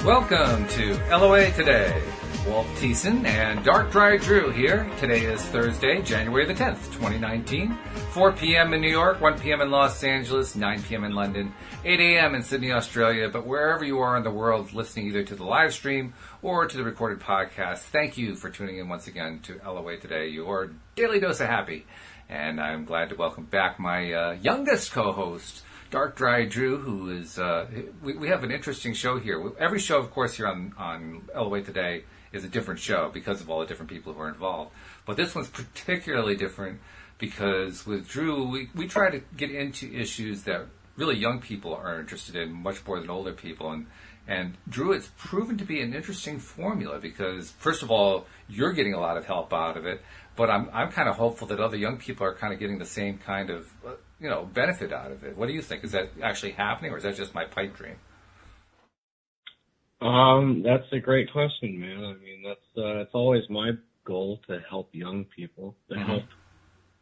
Welcome to LOA Today. Walt Thiessen and DarkDryDrew here. Today is Thursday, January the 10th, 2019. 4 p.m. in New York, 1 p.m. in Los Angeles, 9 p.m. in London, 8 a.m. in Sydney, Australia. But wherever you are in the world, listening either to the live stream or to the recorded podcast, thank you for tuning in once again to LOA Today, your daily dose of happy. And I'm glad to welcome back my youngest co-host, DarkDryDrew, who is, we have an interesting show here. Every show, of course, here on LOA Today is a different show because of all the different people who are involved. But this one's particularly different because with Drew, we try to get into issues that really young people are interested in much more than older people. And Drew, it's proven to be an interesting formula because, first of all, you're getting a lot of help out of it, but I'm kind of hopeful that other young people are kind of getting the same kind of benefit out of it. What do you think? Is that actually happening, or is that just my pipe dream? That's a great question, man. I mean, that's always my goal, to help young people, to help.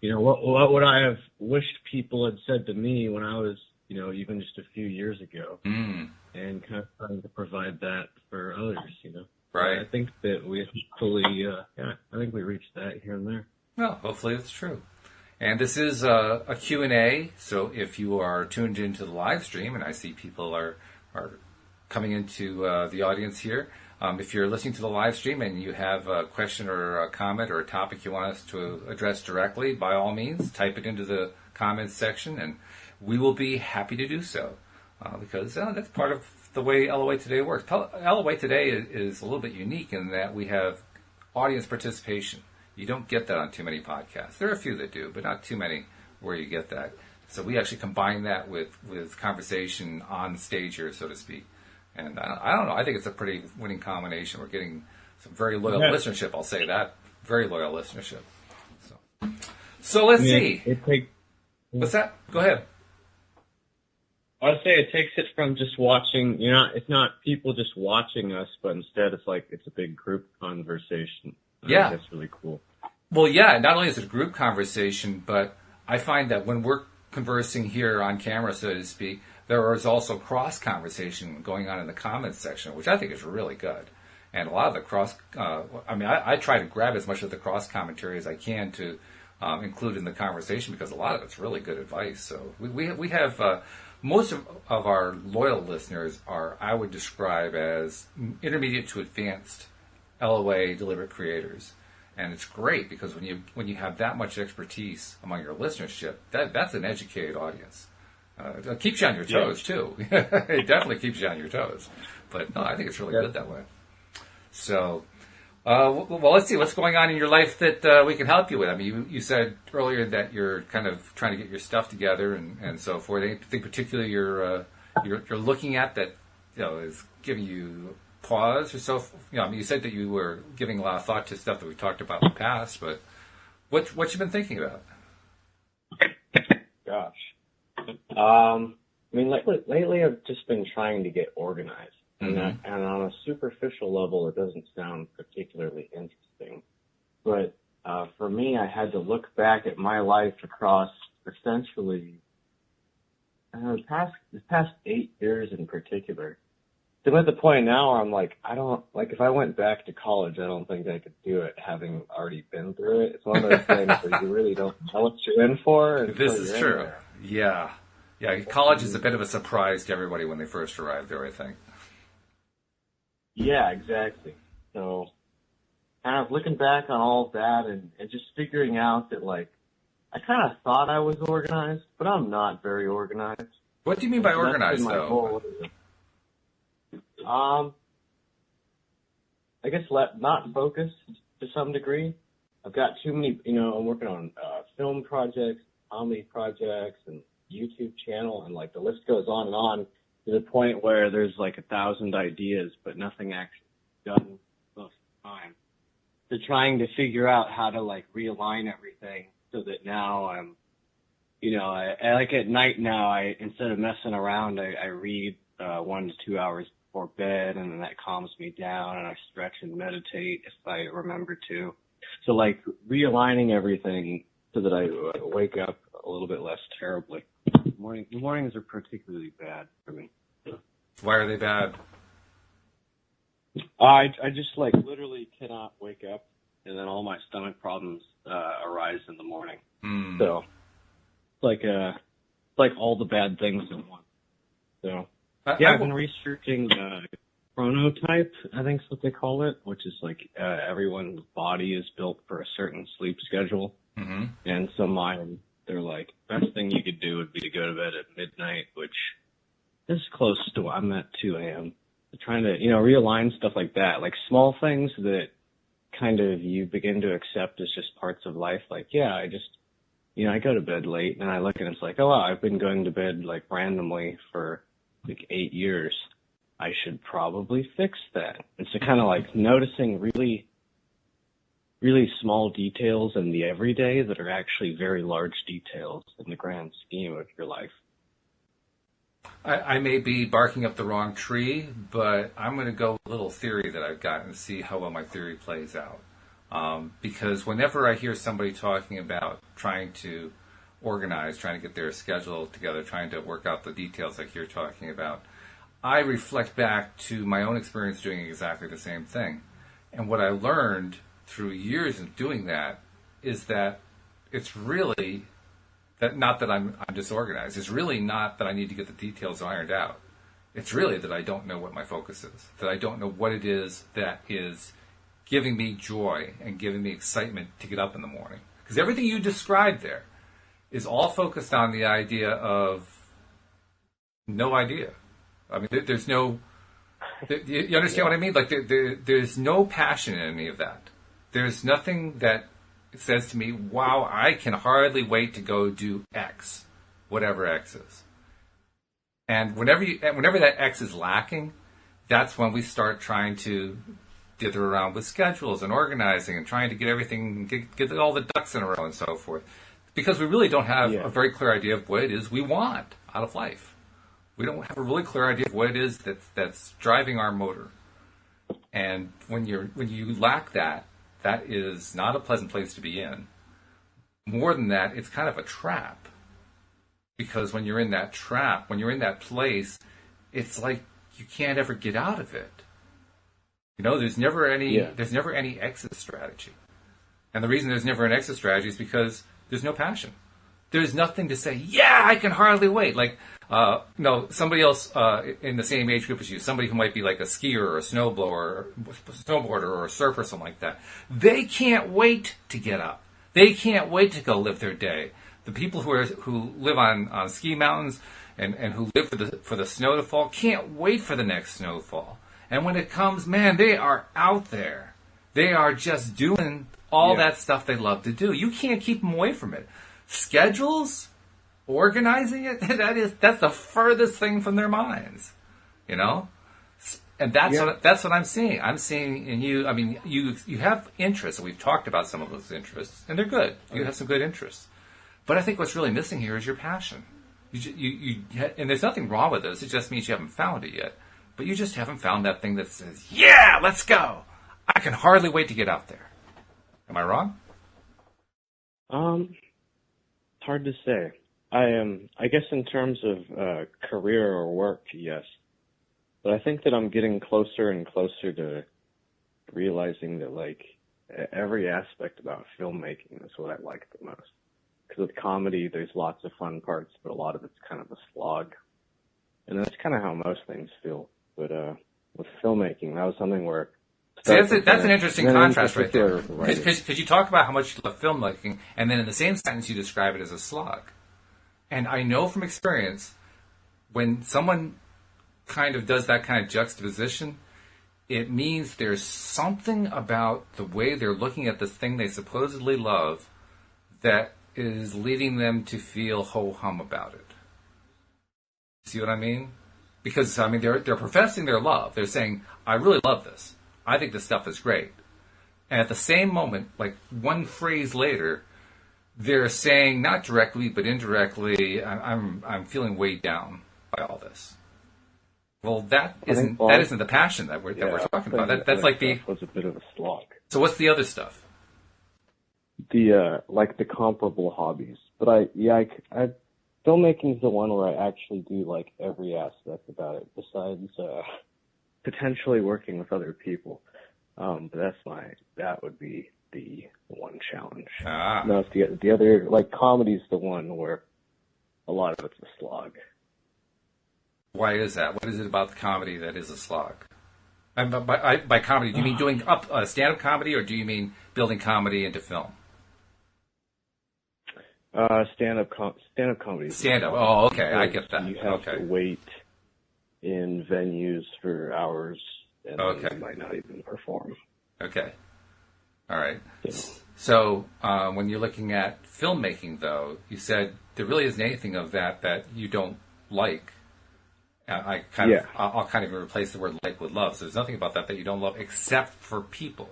What would I have wished people had said to me when I was, even just a few years ago, and kind of trying to provide that for others, Right. I think that we hopefully, I think we reached that here and there. Well, hopefully it's true. And this is a Q&A, so if you are tuned into the live stream, and I see people are coming into the audience here, if you're listening to the live stream and you have a question or a comment or a topic you want us to address directly, by all means, type it into the comments section, and we will be happy to do so, because that's part of the way LOA Today works. LOA Today is a little bit unique in that we have audience participation. You don't get that on too many podcasts. There are a few that do, but not too many where you get that. So we actually combine that with conversation on stage here, so to speak. And I don't know. I think it's a pretty winning combination. We're getting some very loyal listenership. I'll say that. Very loyal listenership. So let's see. What's that? Go ahead. I would say it takes it from just watching, it's not people just watching us, but instead it's a big group conversation. Yeah. That's really cool. Well, yeah, not only is it a group conversation, but I find that when we're conversing here on camera, so to speak, there is also cross-conversation going on in the comments section, which I think is really good. And a lot of the I try to grab as much of the cross-commentary as I can to include in the conversation, because a lot of it's really good advice. So we have most of our loyal listeners are, I would describe as intermediate to advanced LOA deliberate creators. And it's great because when you have that much expertise among your listenership, that's an educated audience. It keeps you on your toes, too. It definitely keeps you on your toes. But no, I think it's really good that way. So, well, let's see what's going on in your life that we can help you with. I mean, you said earlier that you're kind of trying to get your stuff together and so forth. Anything particular you're looking at that is giving you pause or so? You said that you were giving a lot of thought to stuff that we talked about in the past, but what you been thinking about? Gosh. Lately I've just been trying to get organized. And on a superficial level, it doesn't sound particularly interesting. But for me, I had to look back at my life across essentially the past 8 years in particular. I'm at the point now where I'm if I went back to college, I don't think I could do it, having already been through it. It's one of those things where you really don't know what you're in for. This is true. Yeah. College is a bit of a surprise to everybody when they first arrive there, I think. Yeah, exactly. So, kind of looking back on all of that and just figuring out that, I kind of thought I was organized, but I'm not very organized. What do you mean by organized, though? I guess not focused to some degree. I've got too many, I'm working on film projects, comedy projects, and YouTube channel, and the list goes on to the point where there's 1,000 ideas, but nothing actually done most of the time. So trying to figure out how to realign everything so that now I'm, I at night now, instead of messing around, I read 1 to 2 hours before bed, and then that calms me down, and I stretch and meditate if I remember to. So realigning everything so that I wake up a little bit less terribly. The mornings are particularly bad for me. Why are they bad? I just like literally cannot wake up, and then all my stomach problems arise in the morning. So it's like all the bad things in one. So I've been researching chronotype, I think is what they call it, which is like everyone's body is built for a certain sleep schedule. Mm-hmm. And so mine, they're like, best thing you could do would be to go to bed at midnight, which is close to what I'm at 2 a.m. Trying to, realign stuff like that, like small things that kind of you begin to accept as just parts of life. Like, yeah, I just, I go to bed late and I look and it's like, oh, wow, I've been going to bed like randomly for like 8 years. I should probably fix that. And so kind of like noticing really, really small details in the everyday that are actually very large details in the grand scheme of your life. I may be barking up the wrong tree, but I'm going to go with a little theory that I've got and see how well my theory plays out. Because whenever I hear somebody talking about trying to organize, trying to get their schedule together, trying to work out the details like you're talking about, I reflect back to my own experience doing exactly the same thing. And what I learned through years of doing that is that it's really that not that I'm disorganized. It's really not that I need to get the details ironed out. It's really that I don't know what my focus is, that I don't know what it is that is giving me joy and giving me excitement to get up in the morning. Because everything you described there is all focused on the idea of no idea. I mean, there's no... You understand what I mean? Like, there's no passion in any of that. There's nothing that says to me, wow, I can hardly wait to go do X, whatever X is. And whenever that X is lacking, that's when we start trying to dither around with schedules and organizing and trying to get everything, get all the ducks in a row and so forth. Because we really don't have a very clear idea of what it is we want out of life. We don't have a really clear idea of what it is that's driving our motor. And when you lack that, that is not a pleasant place to be in. More than that, it's kind of a trap. Because when you're in that trap, when you're in that place, it's like you can't ever get out of it. There's never any exit strategy. And the reason there's never an exit strategy is because there's no passion. There's nothing to say, yeah, I can hardly wait. Like, somebody else in the same age group as you, somebody who might be like a skier or a snowboarder or a surfer or something like that, they can't wait to get up. They can't wait to go live their day. The people who live on ski mountains and who live for the snow to fall can't wait for the next snowfall. And when it comes, man, they are out there. They are just doing all that stuff they love to do. You can't keep them away from it. Schedules, organizing it, that's the furthest thing from their minds, and that's what I'm seeing. I'm seeing in you. I mean, you have interests, and we've talked about some of those interests, and they're good. You have some good interests, but I think what's really missing here is your passion. And there's nothing wrong with this. It just means you haven't found it yet. But you just haven't found that thing that says, "Yeah, let's go! I can hardly wait to get out there." Am I wrong? Hard to say. I guess in terms of career or work, yes. But I think that I'm getting closer and closer to realizing that, like, every aspect about filmmaking is what I like the most. Because with comedy, there's lots of fun parts, but a lot of it's kind of a slog. And that's kind of how most things feel. But with filmmaking, that was something where... See, that's an interesting contrast right there. Because you talk about how much you love filmmaking, and then in the same sentence you describe it as a slog. And I know from experience, when someone kind of does that kind of juxtaposition, it means there's something about the way they're looking at this thing they supposedly love that is leading them to feel ho-hum about it. See what I mean? Because, I mean, they're professing their love. They're saying, I really love this. I think this stuff is great. And at the same moment, like one phrase later, they're saying, not directly, but indirectly, I'm feeling weighed down by all this. Well, that isn't the passion that we're talking about. That's like the was a bit of a slog. So what's the other stuff? The like the comparable hobbies, but I filmmaking is the one where I actually do like every aspect about it. Besides potentially working with other people. But that would be the one challenge. No, it's the other, like, comedy's the one where a lot of it's a slog. Why is that? What is it about the comedy that is a slog? And by comedy, do you mean doing stand-up comedy, or do you mean building comedy into film? Stand-up comedy. Stand-up. Oh, okay. I get that. You have to wait in venues for hours, and then you might not even perform. Okay. All right. Yeah. So when you're looking at filmmaking, though, you said there really isn't anything of that you don't like. I'll kind of replace the word like with love. So there's nothing about that you don't love, except for people,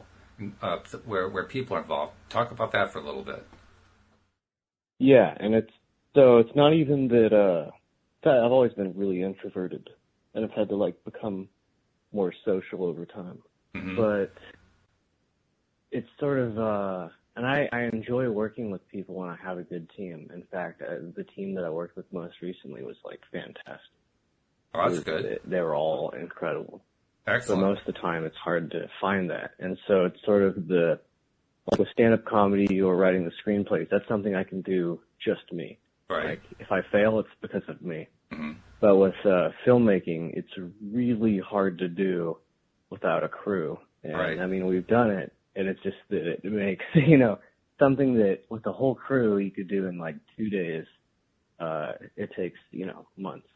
where people are involved. Talk about that for a little bit. Yeah, and it's not even that. I've always been really introverted, and I've had to, like, become more social over time. Mm-hmm. But it's sort of, and I enjoy working with people when I have a good team. In fact, the team that I worked with most recently was, like, fantastic. Oh, that's good. They were all incredible. Excellent. But most of the time, it's hard to find that. And so it's sort of like with stand-up comedy or writing the screenplays, that's something I can do just me. Right. Like, if I fail, it's because of me. Mm-hmm. But with filmmaking, it's really hard to do without a crew. And, right. I mean, we've done it, and it's just that it makes, something that with the whole crew you could do in, like, 2 days, it takes, months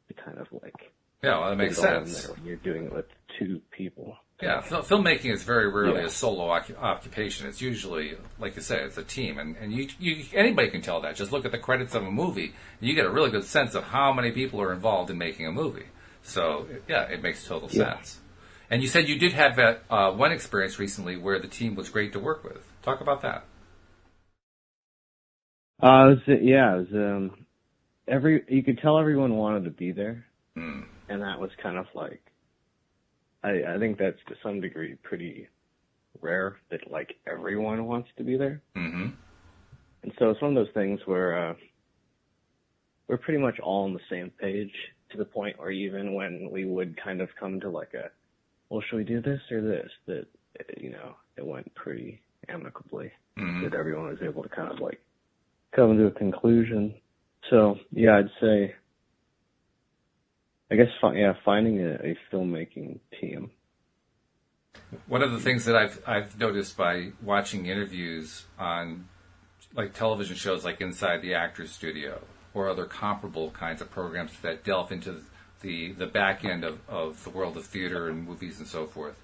to kind of, like... Yeah, well, that makes sense. When you're doing it with two people. Yeah, filmmaking is very rarely a solo occupation. It's usually, like you say, it's a team, and anybody can tell that. Just look at the credits of a movie, and you get a really good sense of how many people are involved in making a movie. So, yeah, it makes total sense. And you said you did have that one experience recently where the team was great to work with. Talk about that. You could tell everyone wanted to be there. Mm. And that was kind of like, I think that's to some degree pretty rare that, like, everyone wants to be there. Mm-hmm. And so it's one of those things where we're pretty much all on the same page, to the point where even when we would kind of come to, like, should we do this or this, that, it went pretty amicably, that everyone was able to kind of, like, come to a conclusion. So, yeah, I'd say... I guess, finding a filmmaking team. One of the things that I've noticed by watching interviews on, like, television shows like Inside the Actors Studio or other comparable kinds of programs that delve into the back end of the world of theater and movies and so forth,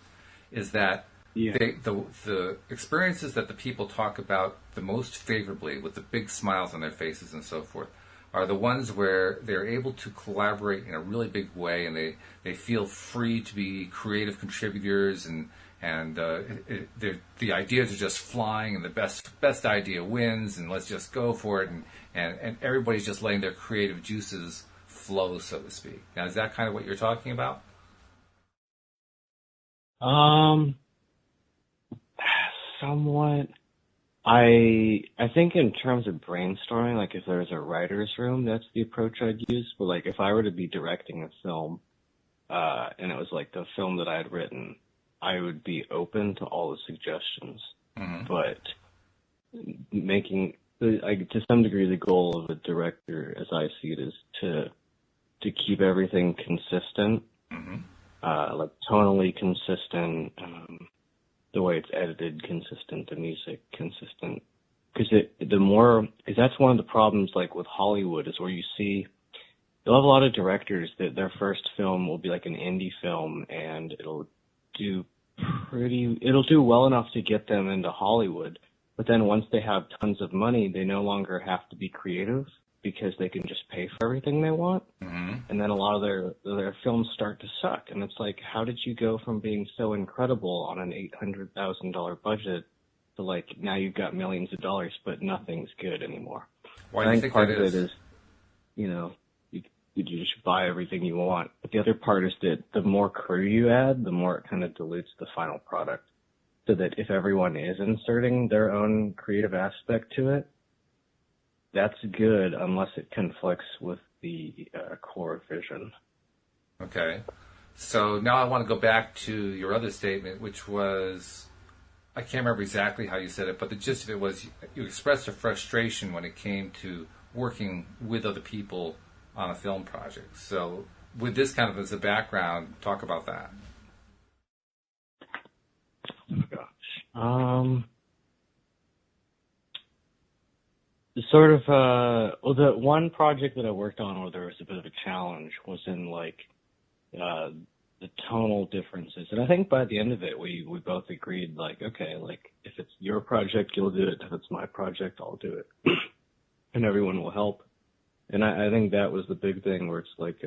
is that the experiences that the people talk about the most favorably, with the big smiles on their faces and so forth, are the ones where they're able to collaborate in a really big way, and they feel free to be creative contributors, and the ideas are just flying, and the best idea wins, and let's just go for it, and everybody's just letting their creative juices flow, so to speak. Now, is that kind of what you're talking about? Somewhat. I think in terms of brainstorming, like, if there's a writer's room, that's the approach I'd use. But, like, if I were to be directing a film, and it was, like, the film that I had written, I would be open to all the suggestions. Mm-hmm. But to some degree, the goal of a director, as I see it, is to keep everything consistent, like, tonally consistent, the way it's edited consistent, the music consistent. Because that's one of the problems, like, with Hollywood, is where you'll have a lot of directors that their first film will be like an indie film, and it'll do well enough to get them into Hollywood. But then once they have tons of money, they no longer have to be creative, because they can just pay for everything they want. Mm-hmm. And then a lot of their films start to suck. And it's like, how did you go from being so incredible on an $800,000 budget to, like, now you've got millions of dollars, but nothing's good anymore? Why do you think part of it is, you just buy everything you want. But the other part is that the more crew you add, the more it kind of dilutes the final product. So that if everyone is inserting their own creative aspect to it, that's good, unless it conflicts with the core vision. Okay. So now I want to go back to your other statement, which was, I can't remember exactly how you said it, but the gist of it was you expressed a frustration when it came to working with other people on a film project. So with this kind of as a background, talk about that. Oh gosh. Sort of, well, the one project that I worked on where there was a bit of a challenge was in like, the tonal differences. And I think by the end of it, we both agreed like, okay, like if it's your project, you'll do it. If it's my project, I'll do it. And everyone will help. And I think that was the big thing where it's like,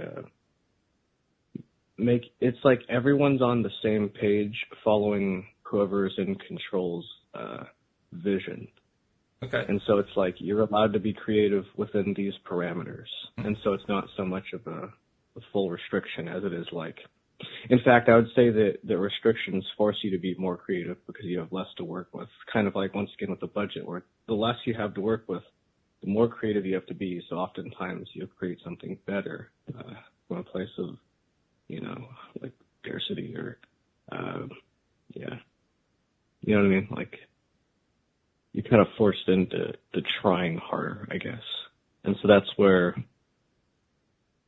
it's like everyone's on the same page following whoever's in control's, vision. Okay. And so it's like you're allowed to be creative within these parameters. And so it's not so much of a full restriction as it is like, in fact, I would say that the restrictions force you to be more creative because you have less to work with. Kind of like once again with the budget, where the less you have to work with, the more creative you have to be. So oftentimes you'll create something better from a place of, like scarcity or, yeah. You know what I mean? Like, you're kind of forced into trying harder, I guess. And so that's where,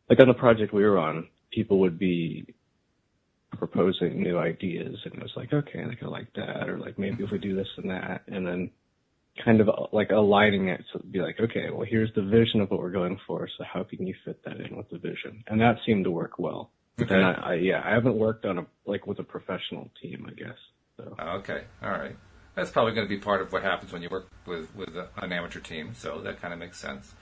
like on the project we were on, people would be proposing new ideas, and it was like, okay, I like that, or like maybe if we do this and that, and then kind of like aligning it to be like, okay, well here's the vision of what we're going for, so how can you fit that in with the vision? And that seemed to work well. Okay. And I haven't worked on with a professional team, I guess. So. Okay, all right. That's probably going to be part of what happens when you work with an amateur team, so that kind of makes sense.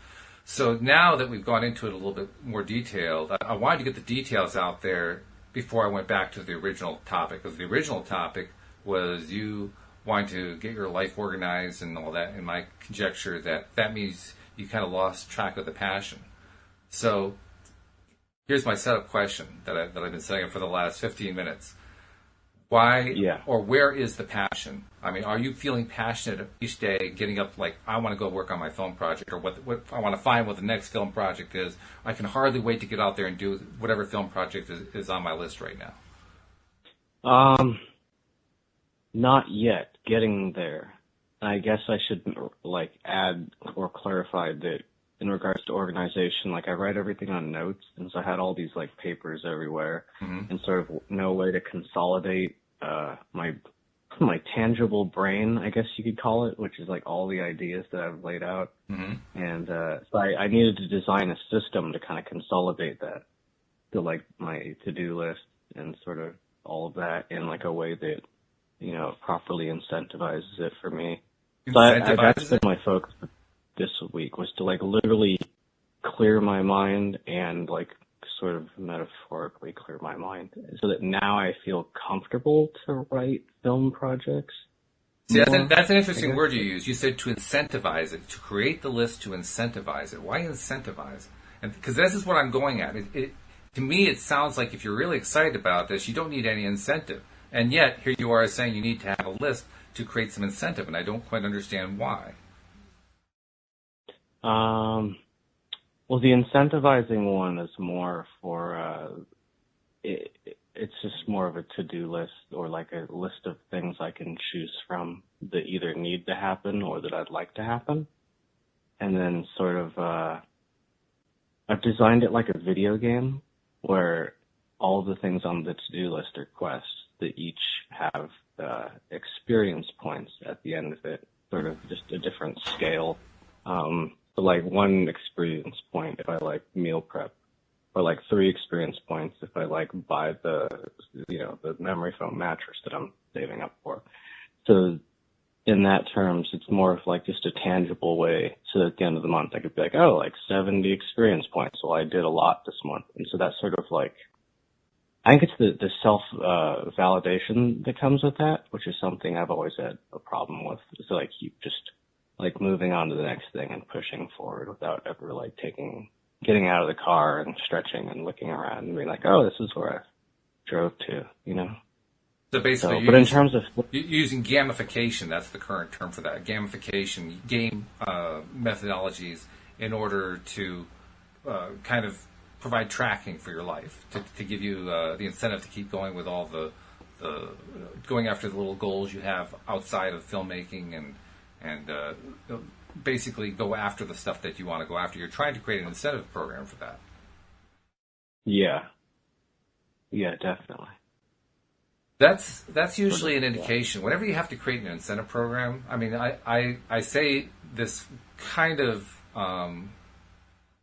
So now that we've gone into it a little bit more detailed, I wanted to get the details out there before I went back to the original topic, because the original topic was you wanting to get your life organized and all that, and my conjecture that means you kind of lost track of the passion. So here's my setup question that I've been saying for the last 15 minutes. Why or where is the passion? I mean, are you feeling passionate each day, getting up like, I want to go work on my film project, or what I want to find what the next film project is. I can hardly wait to get out there and do whatever film project is on my list right now. Not yet. Getting there. I guess I should like add or clarify that in regards to organization, like I write everything on notes, and so I had all these like papers everywhere, and sort of no way to consolidate my tangible brain, I guess you could call it, which is like all the ideas that I've laid out. And so I needed to design a system to kind of consolidate that to like my to-do list and sort of all of that in like a way that, properly incentivizes it for me. So that's been my focus this week, was to like literally clear my mind and like sort of metaphorically clear my mind so that now I feel comfortable to write film projects. See, that's an interesting word you use. You said to incentivize it, to create the list, to incentivize it. Why incentivize? And because this is what I'm going at. To me, it sounds like if you're really excited about this, you don't need any incentive. And yet, here you are saying you need to have a list to create some incentive, and I don't quite understand why. Well, the incentivizing one is more for, it's just more of a to-do list or like a list of things I can choose from that either need to happen or that I'd like to happen. And then sort of, I've designed it like a video game where all the things on the to-do list are quests that each have, experience points at the end of it, sort of just a different scale. So like one experience point if I like meal prep, or like 3 experience points if I like buy the memory foam mattress that I'm saving up for. So in that terms, it's more of like just a tangible way. So at the end of the month, I could be like, oh, like 70 experience points. Well, I did a lot this month. And so that's sort of like, I think it's the self-validation that comes with that, which is something I've always had a problem with. So like you just like moving on to the next thing and pushing forward without ever like getting out of the car and stretching and looking around and being like, oh, this is where I drove to, So basically, but in terms of using gamification, that's the current term for that, gamification, game methodologies in order to kind of provide tracking for your life to give you the incentive to keep going with all the going after the little goals you have outside of filmmaking and basically go after the stuff that you want to go after. You're trying to create an incentive program for that. Yeah. Yeah, definitely. That's usually an indication. Whenever you have to create an incentive program, I mean, I say this kind of, I'm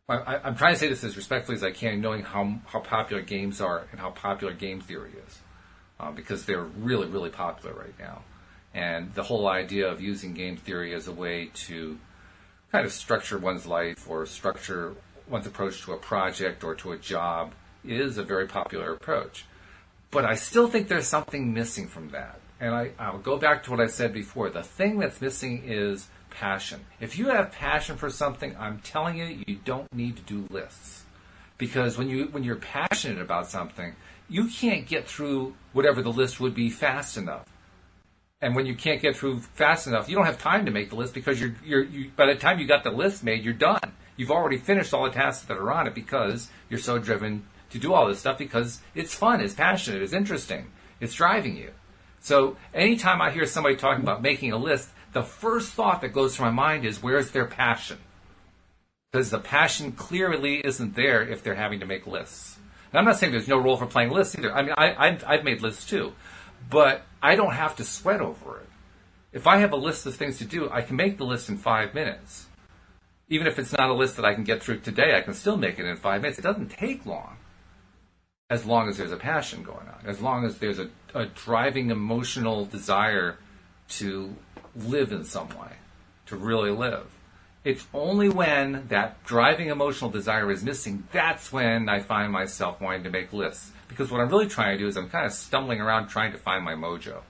trying to say this as respectfully as I can, knowing how popular games are and how popular game theory is, because they're really, really popular right now. And the whole idea of using game theory as a way to kind of structure one's life or structure one's approach to a project or to a job is a very popular approach. But I still think there's something missing from that. And I'll go back to what I said before. The thing that's missing is passion. If you have passion for something, I'm telling you, you don't need to do lists. Because when you're passionate about something, you can't get through whatever the list would be fast enough. And when you can't get through fast enough, you don't have time to make the list because you by the time you got the list made, you're done. You've already finished all the tasks that are on it because you're so driven to do all this stuff because it's fun, it's passionate, it's interesting, it's driving you. So anytime I hear somebody talking about making a list, the first thought that goes through my mind is, where's their passion? Because the passion clearly isn't there if they're having to make lists. And I'm not saying there's no role for playing lists either. I mean, I've made lists too. But I don't have to sweat over it. If I have a list of things to do, I can make the list in 5 minutes. Even if it's not a list that I can get through today, I can still make it in 5 minutes. It doesn't take long. As long as there's a passion going on. As long as there's a driving emotional desire to live in some way. To really live. It's only when that driving emotional desire is missing, that's when I find myself wanting to make lists. Because what I'm really trying to do is I'm kind of stumbling around trying to find my mojo.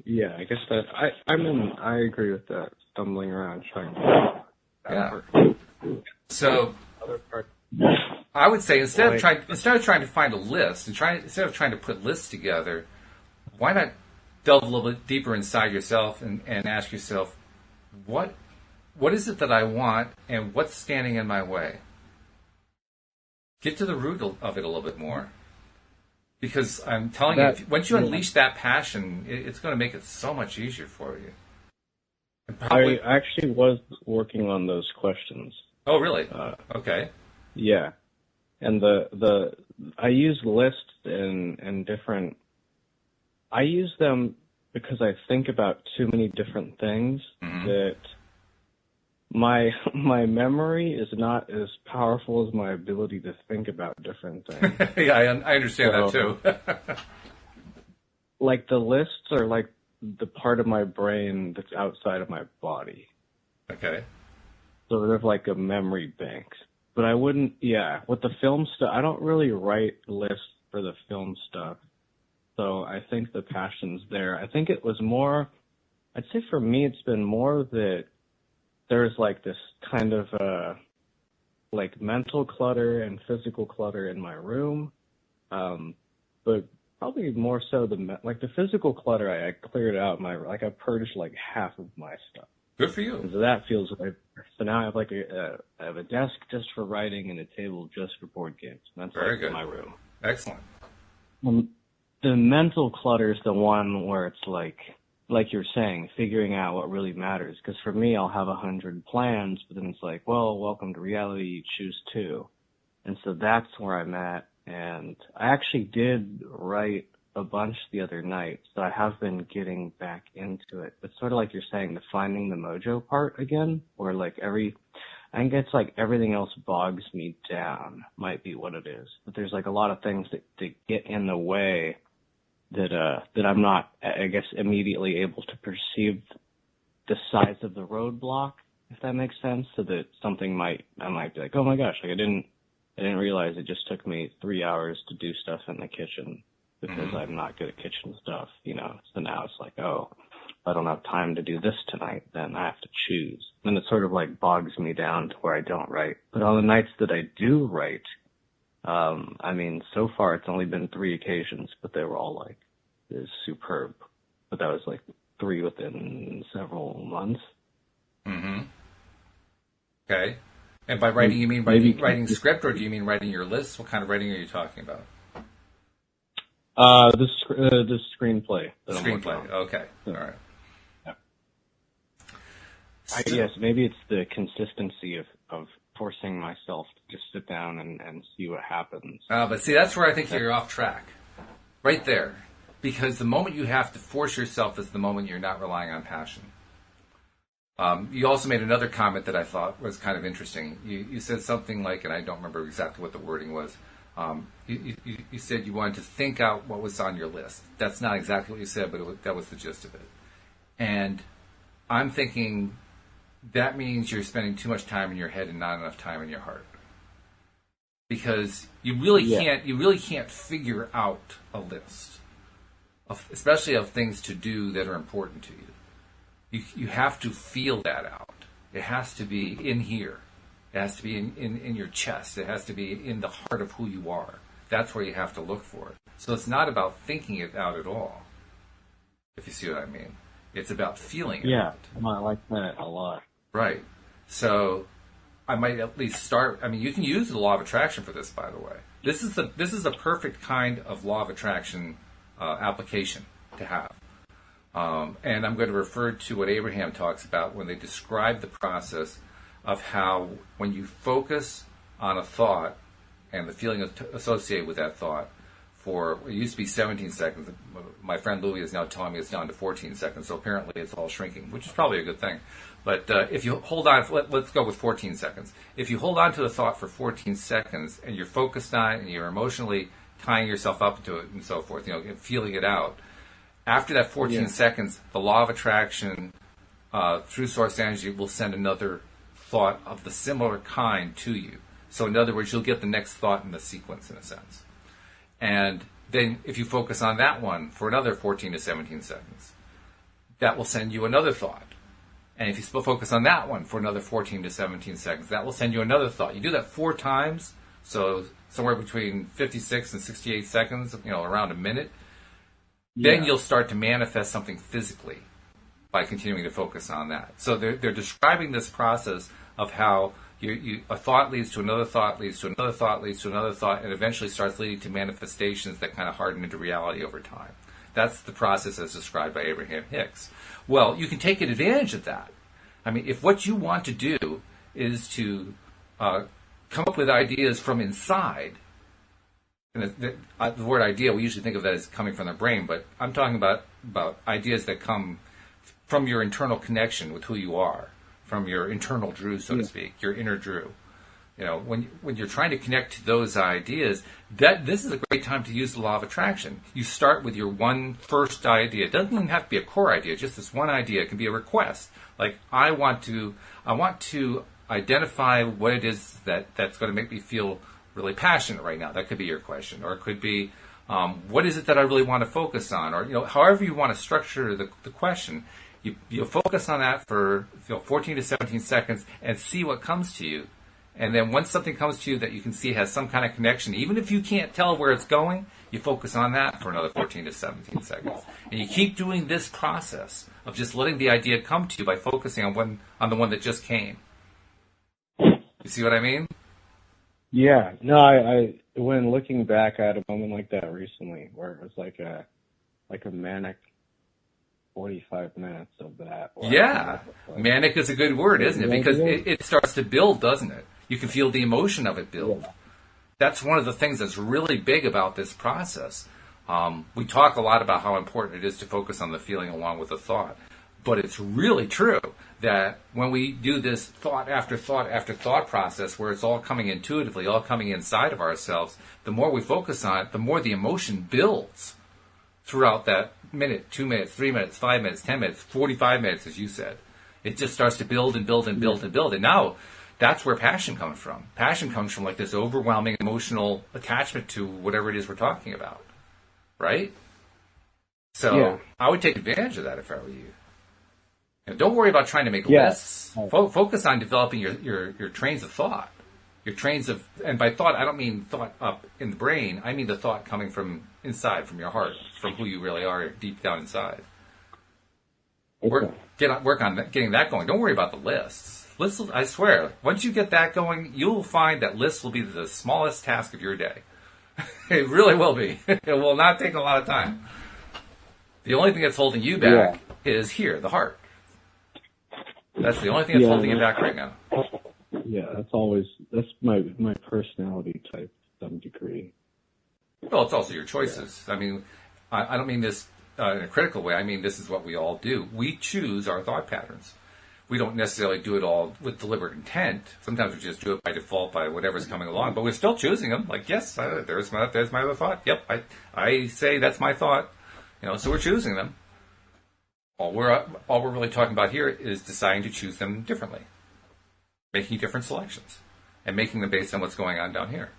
Yeah, I guess that I agree with that. Stumbling around trying to So I would say instead of trying to find a list instead of trying to put lists together, why not delve a little bit deeper inside yourself and ask yourself, what is it that I want and what's standing in my way? Get to the root of it a little bit more. Because I'm telling you, once you unleash that passion, it's going to make it so much easier for you. I actually was working on those questions. Oh, really? Okay. Yeah. And I use lists and different, I use them because I think about too many different things that my memory is not as powerful as my ability to think about different things. Yeah, I understand that too. Like the lists are like the part of my brain that's outside of my body. Okay. So they're like a memory bank. But I wouldn't, with the film stuff, I don't really write lists for the film stuff. So I think the passion's there. I think it was more, I'd say for me it's been more that there's like this kind of like mental clutter and physical clutter in my room. But probably more so the physical clutter I cleared out I purged like half of my stuff. Good for you. And so that feels like, so now I have I have a desk just for writing and a table just for board games. That's very good. My room. Excellent. The mental clutter is the one where it's like you're saying, figuring out what really matters. Because for me, I'll have 100 plans, but then it's like, well, welcome to reality, you choose 2. And so that's where I'm at. And I actually did write a bunch the other night, so I have been getting back into it. But sort of like you're saying, the finding the mojo part again, or like I think it's like everything else bogs me down, might be what it is. But there's like a lot of things that get in the way that I'm not, I guess, immediately able to perceive the size of the roadblock, if that makes sense. So that I might be like, oh my gosh, like I didn't realize it just took me 3 hours to do stuff in the kitchen because I'm not good at kitchen stuff, So now it's like, oh, if I don't have time to do this tonight, then I have to choose. And it sort of like bogs me down to where I don't write. But on the nights that I do write, so far it's only been 3 occasions, but they were all like, superb. But that was like 3 within several months. Okay. And by writing, you mean maybe writing script, or do you mean writing your list? What kind of writing are you talking about? The screenplay. The screenplay. Okay. All right. Yeah. I guess maybe it's the consistency of forcing myself to just sit down and see what happens. But see, that's where I think you're off track. Right there. Because the moment you have to force yourself is the moment you're not relying on passion. You also made another comment that I thought was kind of interesting. You said something like, and I don't remember exactly what the wording was, you said you wanted to think out what was on your list. That's not exactly what you said, but that was the gist of it. And I'm thinking that means you're spending too much time in your head and not enough time in your heart. Because you really can't figure out a list, especially of things to do that are important to you. You have to feel that out. It has to be in here. It has to be in your chest. It has to be in the heart of who you are. That's where you have to look for it. So it's not about thinking it out at all, if you see what I mean. It's about feeling it out. Yeah, I like that a lot. Right. So I might at least start. I mean, you can use the law of attraction for this, by the way. This is the perfect kind of law of attraction application to have. And I'm going to refer to what Abraham talks about when they describe the process of how when you focus on a thought and the feeling associated with that thought for, it used to be 17 seconds. My friend Louis is now telling me it's down to 14 seconds, so apparently it's all shrinking, which is probably a good thing. But if you hold on, let's go with 14 seconds. If you hold on to the thought for 14 seconds and you're focused on it and you're emotionally tying yourself up to it and so forth, feeling it out, after that 14 seconds, the law of attraction through source energy will send another thought of the similar kind to you. So in other words, you'll get the next thought in the sequence, in a sense. And then if you focus on that one for another 14 to 17 seconds, that will send you another thought. And if you still focus on that one for another 14 to 17 seconds, that will send you another thought. You do that 4 times, so somewhere between 56 and 68 seconds, around a minute. Then you'll start to manifest something physically by continuing to focus on that. So they're describing this process of how a thought leads to another thought, leads to another thought, leads to another thought, and eventually starts leading to manifestations that kind of harden into reality over time. That's the process as described by Abraham Hicks. Well, you can take advantage of that. I mean, if what you want to do is to come up with ideas from inside, and the word idea, we usually think of that as coming from the brain, but I'm talking about ideas that come from your internal connection with who you are, from your internal Drew, so to speak, your inner Drew. When you're trying to connect to those ideas, this is a great time to use the law of attraction. You start with your one first idea. It doesn't even have to be a core idea, just this one idea. It can be a request. Like, I want to identify what it is that's going to make me feel really passionate right now. That could be your question. Or it could be, what is it that I really want to focus on? Or, however you want to structure the question, you focus on that for 14 to 17 seconds and see what comes to you. And then once something comes to you that you can see has some kind of connection, even if you can't tell where it's going, you focus on that for another 14 to 17 seconds. And you keep doing this process of just letting the idea come to you by focusing on the one that just came. You see what I mean? Yeah. No, I when looking back, I had a moment like that recently where it was like a manic 45 minutes of that. Yeah. Manic is a good word, isn't it? Because it starts to build, doesn't it? You can feel the emotion of it build. Yeah. That's one of the things that's really big about this process. We talk a lot about how important it is to focus on the feeling along with the thought. But it's really true that when we do this thought after thought after thought process where it's all coming intuitively, all coming inside of ourselves, the more we focus on it, the more the emotion builds throughout that minute, 2 minutes, 3 minutes, 5 minutes, 10 minutes, 45 minutes, as you said. It just starts to build and build and build and build. And now that's where passion comes from. Passion comes from like this overwhelming emotional attachment to whatever it is we're talking about. Right? So I would take advantage of that if I were you. And don't worry about trying to make lists. Focus on developing your trains of thought. Your trains of, and by thought, I don't mean thought up in the brain. I mean the thought coming from inside, from your heart, from who you really are deep down inside. Work on getting that going. Don't worry about the lists. Lists, I swear, once you get that going, you'll find that lists will be the smallest task of your day. It really will be. It will not take a lot of time. The only thing that's holding you back is here, the heart. That's the only thing that's holding you back right now. Yeah, that's my personality type to some degree. Well, it's also your choices. I mean, I don't mean this in a critical way. I mean, this is what we all do. We choose our thought patterns. We don't necessarily do it all with deliberate intent. Sometimes we just do it by default, by whatever's coming along. But we're still choosing them. Like, yes, there's my other thought. Yep, I say that's my thought. So we're choosing them. All we're really talking about here is deciding to choose them differently, making different selections, and making them based on what's going on down here.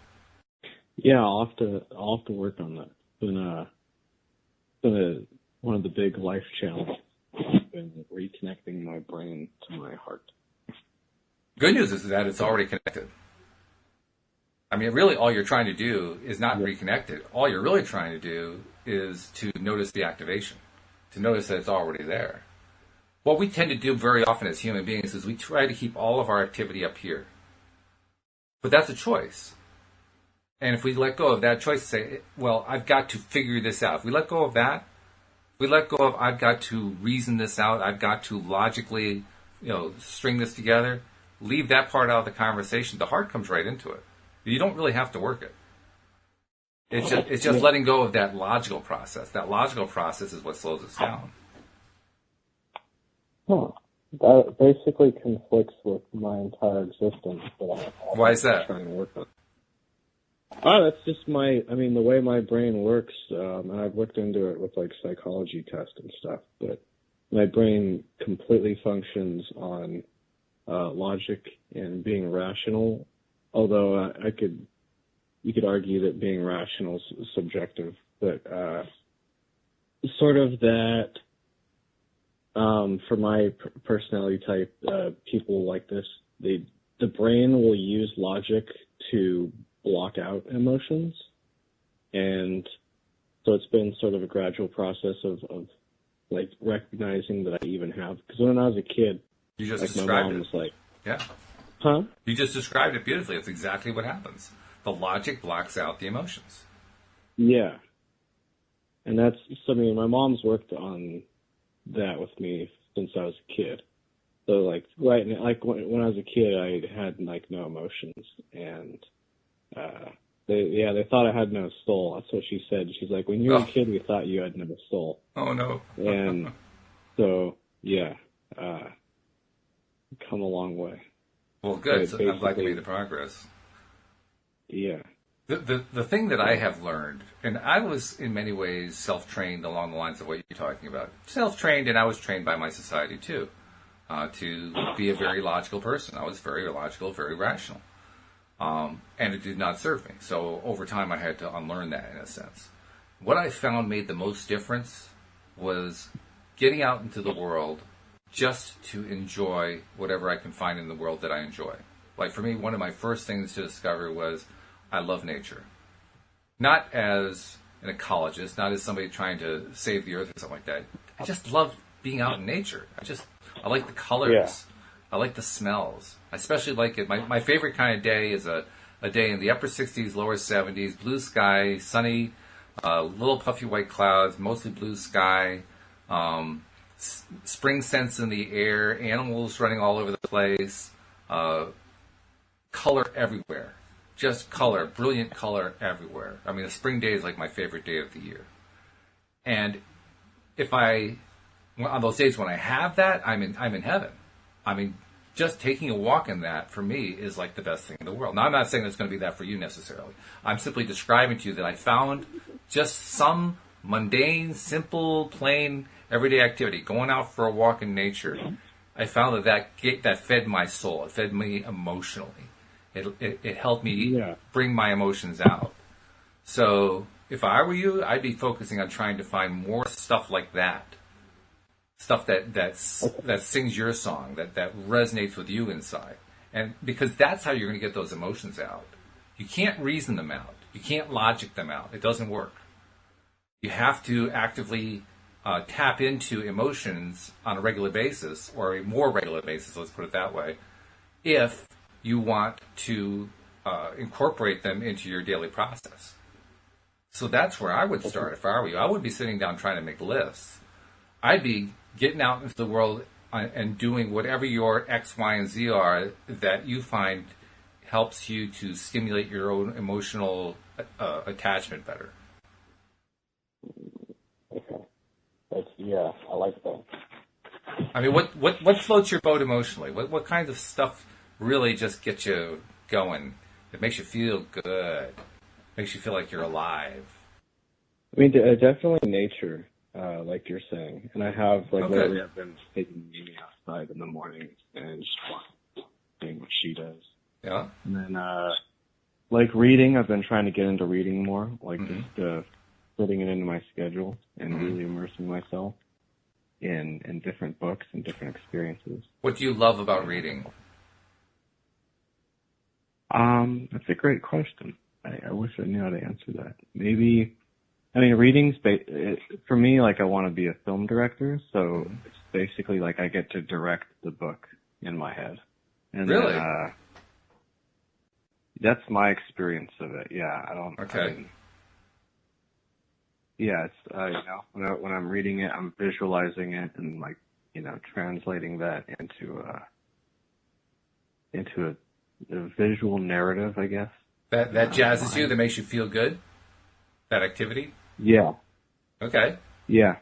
Yeah, I'll have to work on that. It's been one of the big life challenges. Been reconnecting my brain to my heart. Good news is that it's already connected. I mean, really, all you're trying to do is not reconnect it. All you're really trying to do is to notice the activation, to notice that it's already there. What we tend to do very often as human beings is we try to keep all of our activity up here. But that's a choice. And if we let go of that choice, say, well, I've got to figure this out. If we let go of that, we let go of, I've got to reason this out, I've got to logically, string this together, leave that part out of the conversation, the heart comes right into it. You don't really have to work it. It's just letting go of that logical process. That logical process is what slows us down. Huh. That basically conflicts with my entire existence. Why is that? Trying to work on. That's just the way my brain works, and I've looked into it with psychology tests and stuff, but my brain completely functions on logic and being rational, although you could argue that being rational is subjective, but sort of that for my personality type, people like this, the brain will use logic to block out emotions, and so it's been sort of a gradual process of recognizing that I even have, because when I was a kid, you just my described mom it. was Yeah. Huh? You just described it beautifully. It's exactly what happens. The logic blocks out the emotions. Yeah. And my mom's worked on that with me since I was a kid. So right now, when I was a kid, I had no emotions, and they thought I had no soul. That's what she said. She's like, when you were a kid, we thought you had no soul. Oh no. And so come a long way. Well, good. So I'm glad you made the progress. Yeah. The thing that I have learned, and I was in many ways self-trained along the lines of what you're talking about. Self-trained, and I was trained by my society too, to be a very logical person. I was very logical, very rational. And it did not serve me. So over time I had to unlearn that in a sense. What I found made the most difference was getting out into the world just to enjoy whatever I can find in the world that I enjoy. Like for me, one of my first things to discover was I love nature. Not as an ecologist, not as somebody trying to save the earth or something like that. I just love being out in nature. I like the colors. Yeah. I like the smells. I especially like it. My favorite kind of day is a day in the upper 60s, lower 70s, blue sky, sunny, little puffy white clouds, mostly blue sky, spring scents in the air, animals running all over the place, color everywhere. Just color, brilliant color everywhere. I mean, a spring day is like my favorite day of the year. And on those days when I have that, I'm in heaven. I mean, just taking a walk in that, for me, is like the best thing in the world. Now, I'm not saying it's going to be that for you necessarily. I'm simply describing to you that I found just some mundane, simple, plain, everyday activity, going out for a walk in nature. I found that fed my soul. It fed me emotionally. It helped me bring my emotions out. So if I were you, I'd be focusing on trying to find more stuff like that. Stuff that sings your song, that resonates with you inside. And because that's how you're going to get those emotions out. You can't reason them out. You can't logic them out. It doesn't work. You have to actively tap into emotions on a regular basis, or a more regular basis, let's put it that way, if you want to incorporate them into your daily process. So that's where I would start if I were you. I wouldn't be sitting down trying to make lists. I'd be getting out into the world and doing whatever your X, Y, and Z are that you find helps you to stimulate your own emotional attachment better. Okay. Yeah, I like that. I mean, what floats your boat emotionally? What kinds of stuff really just gets you going? It makes you feel good. Makes you feel like you're alive. I mean, definitely nature, like you're saying. And I have, lately I've been taking Mimi outside in the morning and just watching what she does. Yeah. And then, reading, I've been trying to get into reading more, just putting it into my schedule and really immersing myself in different books and different experiences. What do you love about reading? That's a great question. I wish I knew how to answer that. Maybe, reading's, for me, I want to be a film director, so it's basically I get to direct the book in my head. And really? Then, that's my experience of it, yeah. Okay. Yeah, it's, when I'm reading it, I'm visualizing it and, translating that into a visual narrative, I guess. That jazzes you, that makes you feel good? That activity? Yeah. Okay. Yeah.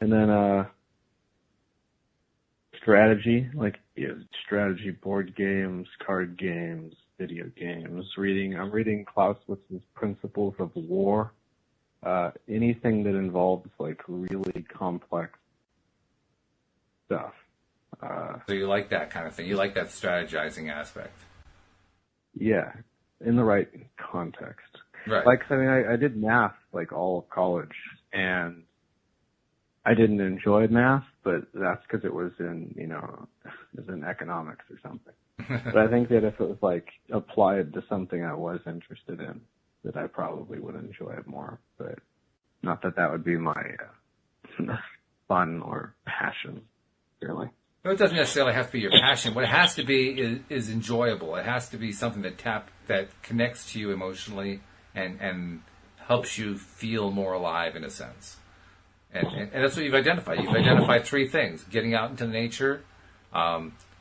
And then, strategy, strategy board games, card games, video games, I'm reading Clausewitz's Principles of War. Anything that involves, really complex stuff. So you like that kind of thing. You like that strategizing aspect. Yeah, in the right context. Right. I did math, all of college, and I didn't enjoy math, but that's because it was in economics or something. But I think that if it was, applied to something I was interested in, that I probably would enjoy it more. But not that would be my fun or passion, really. No, it doesn't necessarily have to be your passion. What it has to be is enjoyable. It has to be something that connects to you emotionally and helps you feel more alive in a sense. And that's what you've identified. You've identified three things: getting out into nature,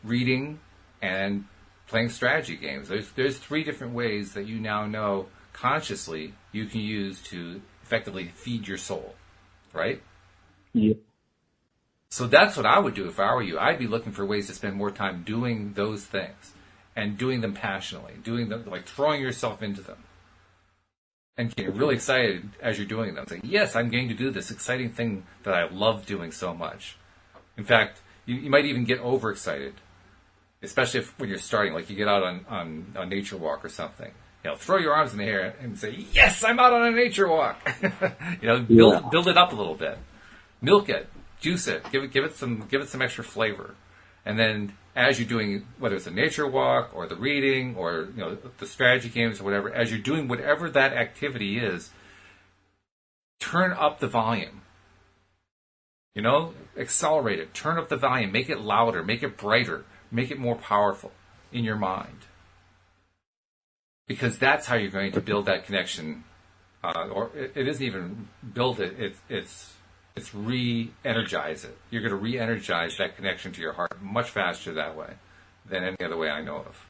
reading, and playing strategy games. There's three different ways that you now know consciously you can use to effectively feed your soul, right? Yeah. So that's what I would do if I were you. I'd be looking for ways to spend more time doing those things and doing them passionately, doing them, throwing yourself into them. And getting really excited as you're doing them. Saying, yes, I'm going to do this exciting thing that I love doing so much. In fact, you might even get overexcited, especially when you're starting, you get out on a nature walk or something. Throw your arms in the air and say, yes, I'm out on a nature walk. Build it up a little bit. Milk it. Juice it, give it some extra flavor, and then as you're doing, whether it's a nature walk or the reading or the strategy games or whatever, as you're doing whatever that activity is, turn up the volume. Accelerate it, turn up the volume, make it louder, make it brighter, make it more powerful in your mind, because that's how you're going to build that connection. Or it isn't even build it; it's re-energize it. You're going to re-energize that connection to your heart much faster that way than any other way I know of.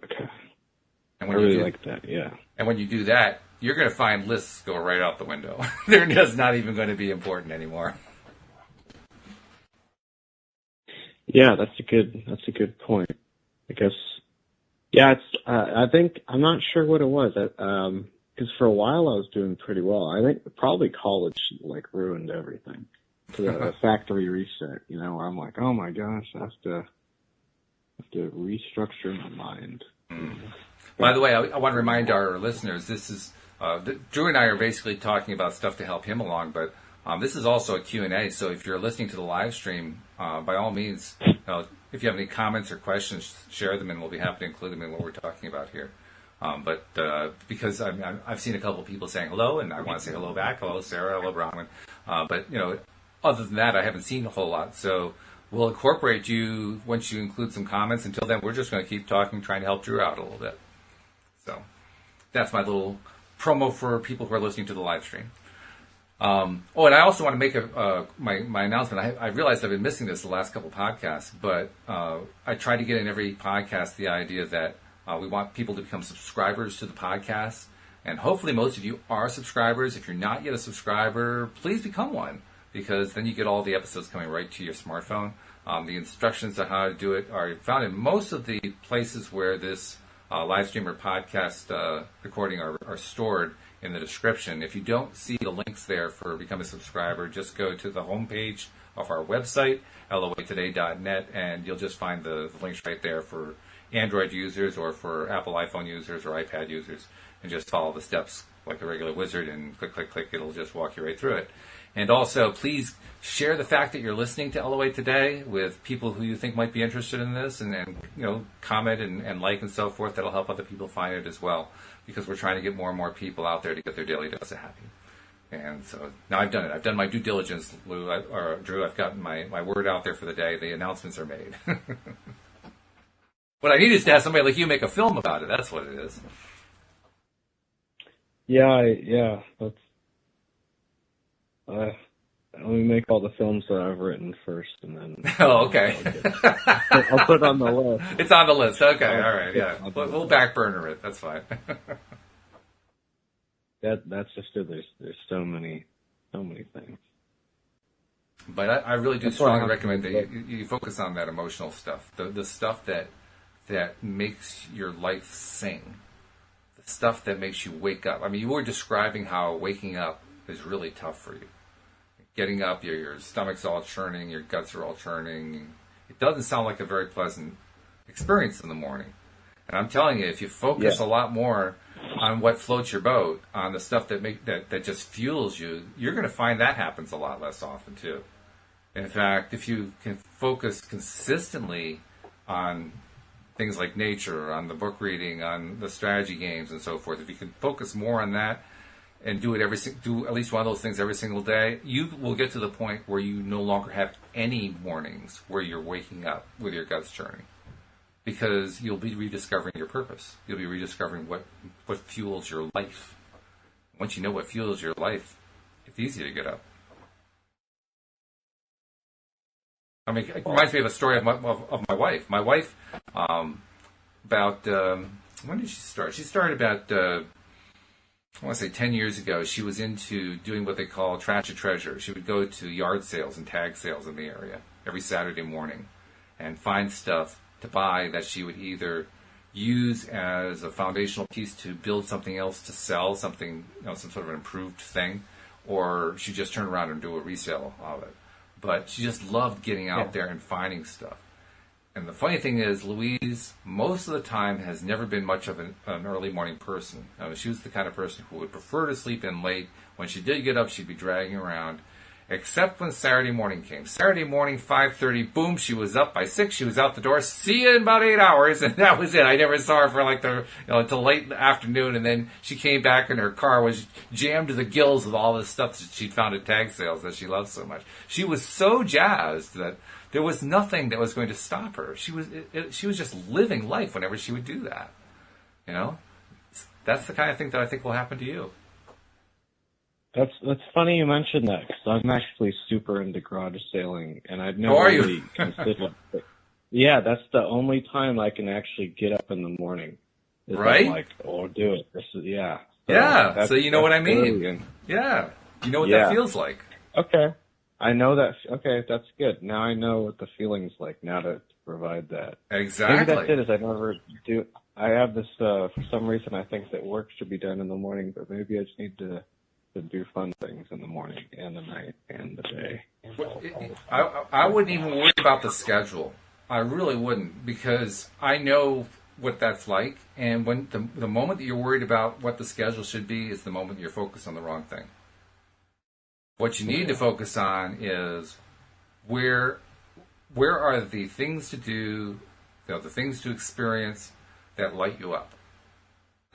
Okay. And I really like that, yeah. And when you do that, you're going to find lists go right out the window. They're just not even going to be important anymore. Yeah, that's a good point. I guess, yeah, I think, I'm not sure what it was. Because for a while I was doing pretty well. I think probably college ruined everything. The factory reset, where I'm like, oh my gosh, I have to restructure my mind. By the way, I want to remind our listeners, this is Drew and I are basically talking about stuff to help him along, but this is also a Q&A. So if you're listening to the live stream, by all means, if you have any comments or questions, share them, and we'll be happy to include them in what we're talking about here. But because I've seen a couple of people saying hello, and I want to say hello back. Hello, Sarah. Hello, Brahman. But other than that, I haven't seen a whole lot. So we'll incorporate you once you include some comments. Until then, we're just going to keep talking, trying to help Drew out a little bit. So that's my little promo for people who are listening to the live stream. And I also want to make my announcement. I realized I've been missing this the last couple podcasts, but I try to get in every podcast the idea that we want people to become subscribers to the podcast. And hopefully most of you are subscribers. If you're not yet a subscriber, please become one, because then you get all the episodes coming right to your smartphone. The instructions on how to do it are found in most of the places where this live stream or podcast recording are stored in the description. If you don't see the links there for becoming a subscriber, just go to the homepage of our website, loatoday.net, and you'll just find the links right there for Android users or for Apple iPhone users or iPad users, and just follow the steps like a regular wizard and click, click, click. It'll just walk you right through it. And also, please share the fact that you're listening to LOA Today with people who you think might be interested in this, and comment and like and so forth. That'll help other people find it as well, because we're trying to get more and more people out there to get their daily dose of happy. And so now I've done it. I've done my due diligence, Drew. I've gotten my word out there for the day. The announcements are made. What I need is to have somebody like you make a film about it. That's what it is. Yeah. That's. Let me make all the films that I've written first, and then. Oh, okay. I'll put it on the list. It's on the list. Okay, all right, yeah. We'll back burner it. That's fine. That's just it. There's so many things. But I really do strongly recommend that you focus on that emotional stuff, the stuff that makes your life sing, the stuff that makes you wake up. I mean, you were describing how waking up is really tough for you. Getting up, your stomach's all churning, your guts are all churning. It doesn't sound like a very pleasant experience in the morning. And I'm telling you, if you focus a lot more on what floats your boat, on the stuff that just fuels you, you're going to find that happens a lot less often too. In fact, if you can focus consistently on things like nature, on the book reading, on the strategy games and so forth, if you can focus more on that and do at least one of those things every single day, you will get to the point where you no longer have any mornings where you're waking up with your guts churning, because you'll be rediscovering your purpose. You'll be rediscovering what fuels your life. Once you know what fuels your life, it's easy to get up. I mean, it reminds me of a story of my wife. My wife, about when did she start? She started about I want to say 10 years ago. She was into doing what they call trash or treasure. She would go to yard sales and tag sales in the area every Saturday morning and find stuff to buy that she would either use as a foundational piece to build something else to sell, something, some sort of an improved thing, or she'd just turn around and do a resale of it. But she just loved getting out there and finding stuff. And the funny thing is, Louise, most of the time, has never been much of an early morning person. She was the kind of person who would prefer to sleep in late. When she did get up, she'd be dragging around. Except when Saturday morning came. Saturday morning, 5:30, boom, she was up by 6. She was out the door. See you in about 8 hours, and that was it. I never saw her for until late in the afternoon, and then she came back and her car was jammed to the gills with all this stuff that she'd found at tag sales that she loved so much. She was so jazzed that there was nothing that was going to stop her. She was just living life whenever she would do that. That's the kind of thing that I think will happen to you. That's funny you mentioned that, because I'm actually super into garage sailing, and I've never really considered it. Yeah, that's the only time I can actually get up in the morning. Right? I'm like, do it. This is, yeah. So you know what I mean. Brilliant. Yeah. You know what that feels like. Okay. I know that. Okay, that's good. Now I know what the feeling's like, now to provide that. Exactly. Maybe that's it, is I never do. I have this, for some reason, I think that work should be done in the morning, but maybe I just need to do fun things in the morning and the night and the day. I wouldn't even worry about the schedule. I really wouldn't, because I know what that's like. And when the moment that you're worried about what the schedule should be is the moment you're focused on the wrong thing. What you need to focus on is where are the things to do, the things to experience that light you up.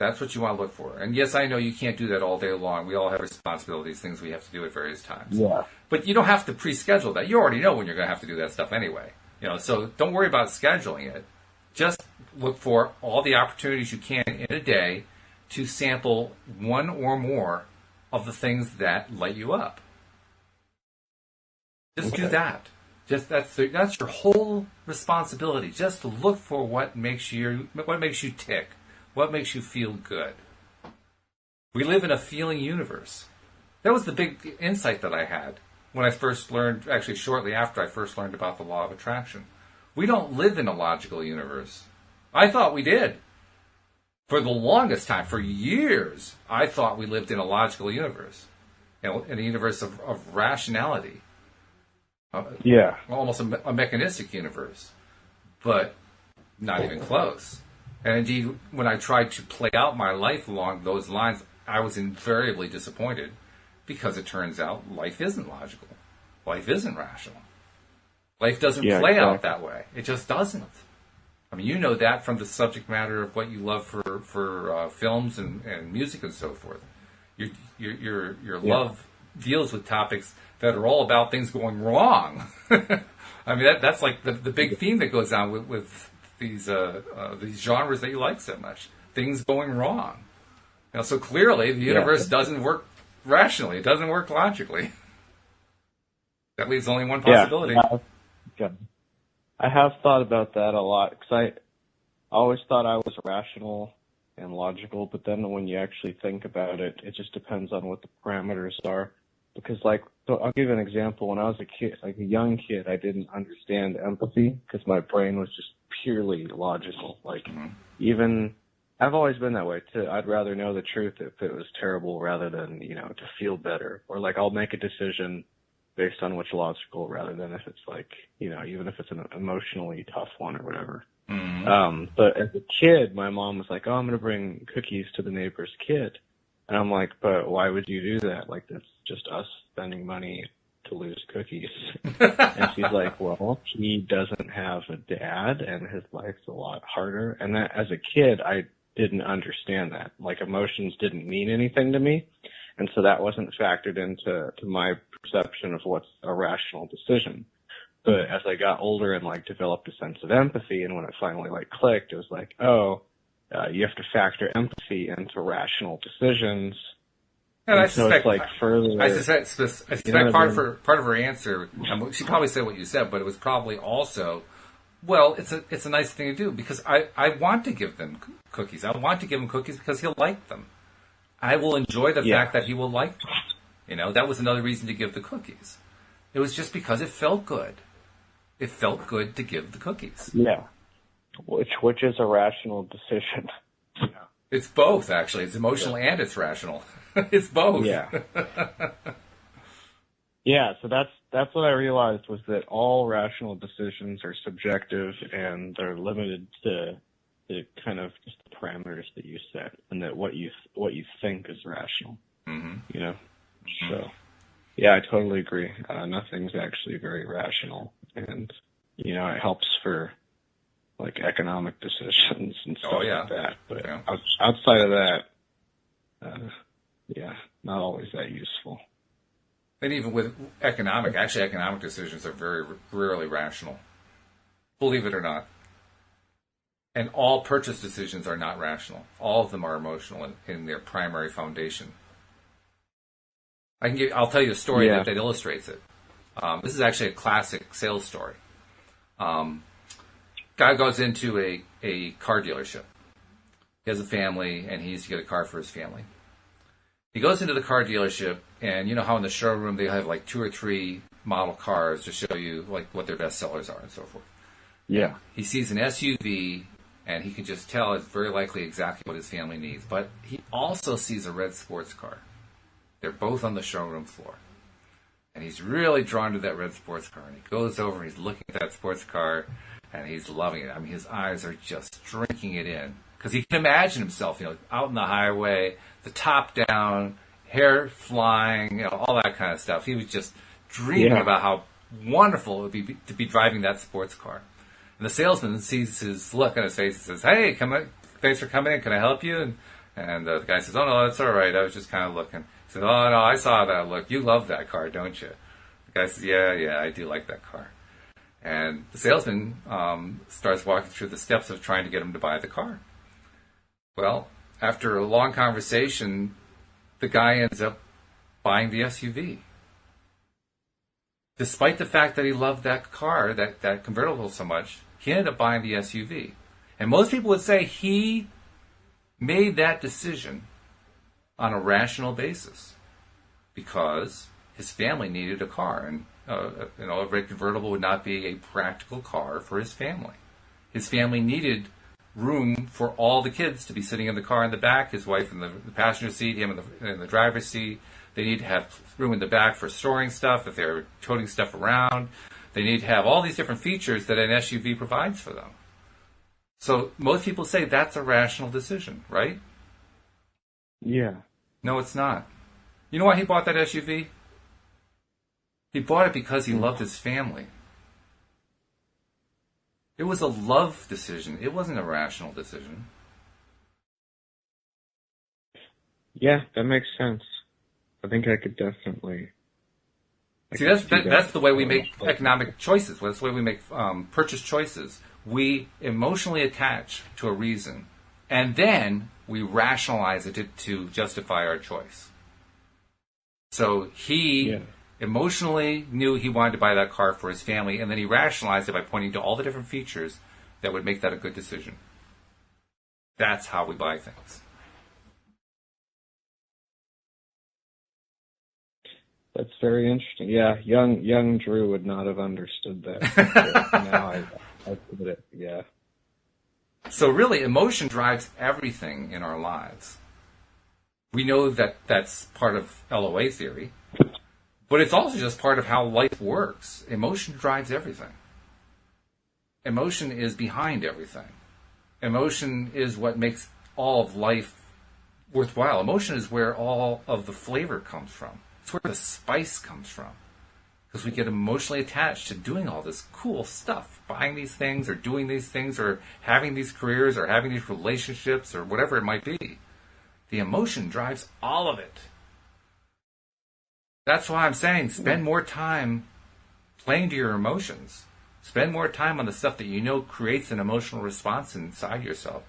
That's what you want to look for. And yes, I know you can't do that all day long. We all have responsibilities, things we have to do at various times. Yeah. But you don't have to pre-schedule that. You already know when you're going to have to do that stuff anyway. So don't worry about scheduling it. Just look for all the opportunities you can in a day to sample one or more of the things that light you up. Just do that. Just that's your whole responsibility. Just to look for what makes you tick, what makes you feel good. We live in a feeling universe. That was the big insight that I had when I first learned, actually shortly after I first learned about the law of attraction. We don't live in a logical universe. I thought we did. For the longest time, for years, I thought we lived in a logical universe, in a universe of rationality. Almost a mechanistic universe, but not even close. And indeed, when I tried to play out my life along those lines, I was invariably disappointed because it turns out life isn't logical. Life isn't rational. Life doesn't play out that way. It just doesn't. I mean, you know that from the subject matter of what you love for films and music and so forth. Your love deals with topics that are all about things going wrong. I mean, that's like the big theme that goes on with these genres that you like so much. Things going wrong. So clearly, the universe doesn't work rationally. It doesn't work logically. That leaves only one possibility. I have thought about that a lot because I always thought I was rational and logical, but then when you actually think about it, it just depends on what the parameters are. Because, so I'll give you an example. When I was a kid, like a young kid, I didn't understand empathy because my brain was just purely logical. Even I've always been that way too. I'd rather know the truth if it was terrible rather than to feel better. Or I'll make a decision based on what's logical rather than if it's even if it's an emotionally tough one or whatever. Mm-hmm. But as a kid, my mom was like, "Oh, I'm going to bring cookies to the neighbor's kid." And I'm like, "But why would you do that? That's just us spending money to lose cookies." And she's like, "Well, he doesn't have a dad and his life's a lot harder." And that, as a kid, I didn't understand that. Emotions didn't mean anything to me. And so that wasn't factored into my perception of what's a rational decision. But as I got older and developed a sense of empathy, and when it finally clicked, it was you have to factor empathy into rational decisions. And I so suspect, it's further. I suspect part of her answer. She probably said what you said, but it was probably also, well, it's a nice thing to do because I want to give them cookies. I want to give him cookies because he'll like them. I will enjoy the fact that he will like them. That was another reason to give the cookies. It was just because it felt good. It felt good to give the cookies. Yeah. Which is a rational decision. It's both, actually. It's emotional and it's rational. It's both. Yeah. Yeah, so that's what I realized was that all rational decisions are subjective and they're limited to the kind of just the parameters that you set and that what you think is rational. Mm-hmm. So yeah, I totally agree. Nothing's actually very rational, and it helps for economic decisions and stuff like that. But outside of that, not always that useful. And even with economic decisions are very rarely rational. Believe it or not. And all purchase decisions are not rational. All of them are emotional in their primary foundation. I'll tell you a story that illustrates it. This is actually a classic sales story. Guy goes into a car dealership. He has a family, and he needs to get a car for his family. He goes into the car dealership, and you know how in the showroom they have 2 or 3 model cars to show you what their best sellers are and so forth. Yeah. He sees an SUV, and he can just tell it's very likely exactly what his family needs. But he also sees a red sports car. They're both on the showroom floor. And he's really drawn to that red sports car. And he goes over and he's looking at that sports car, and he's loving it. I mean, his eyes are just drinking it in. Because he can imagine himself, out in the highway, the top down, hair flying, all that kind of stuff. He was just dreaming about how wonderful it would be to be driving that sports car. And the salesman sees his look on his face and says, "Hey, come on, thanks for coming in. Can I help you?" And And the guy says, oh, no, that's all right. I was just kind of looking. He says, oh, no, I saw that look. You love that car, don't you? The guy says, yeah, I do like that car. And the salesman starts walking through the steps of trying to get him to buy the car. Well, after a long conversation, the guy ends up buying the SUV. Despite the fact that he loved that car, that convertible so much, he ended up buying the SUV. And most people would say he made that decision on a rational basis because his family needed a car, and a red convertible would not be a practical car for his family. His family needed room for all the kids to be sitting in the car in the back, his wife in the passenger seat, him in the driver's seat. They need to have room in the back for storing stuff if they're toting stuff around. They need to have all these different features that an SUV provides for them. So most people say that's a rational decision, right? Yeah. No, it's not. You know why he bought that SUV? He bought it because he loved his family. It was a love decision. It wasn't a rational decision. Yeah, that makes sense. I think I could definitely... See, that's the way we make economic choices. That's the way we make purchase choices. We emotionally attach to a reason, and then we rationalize it to justify our choice. So he emotionally knew he wanted to buy that car for his family, and then he rationalized it by pointing to all the different features that would make that a good decision. That's how we buy things. That's very interesting. Yeah, young Drew would not have understood that. Now I get it. Yeah. So really, emotion drives everything in our lives. We know that that's part of LOA theory, but it's also just part of how life works. Emotion drives everything. Emotion is behind everything. Emotion is what makes all of life worthwhile. Emotion is where all of the flavor comes from. It's where the spice comes from. Because we get emotionally attached to doing all this cool stuff, buying these things or doing these things or having these careers or having these relationships or whatever it might be. The emotion drives all of it. That's why I'm saying spend more time playing to your emotions. Spend more time on the stuff that you know creates an emotional response inside yourself.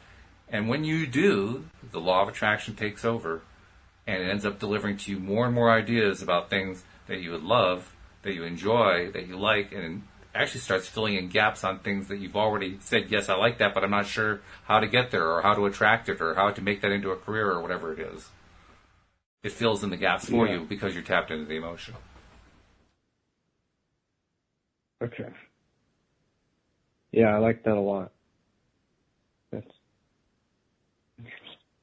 And when you do, the law of attraction takes over, and it ends up delivering to you more and more ideas about things that you would love, that you enjoy, that you like, and it actually starts filling in gaps on things that you've already said, yes, I like that, but I'm not sure how to get there or how to attract it or how to make that into a career or whatever it is. It fills in the gaps for you because you're tapped into the emotion. Okay. Yeah, I like that a lot.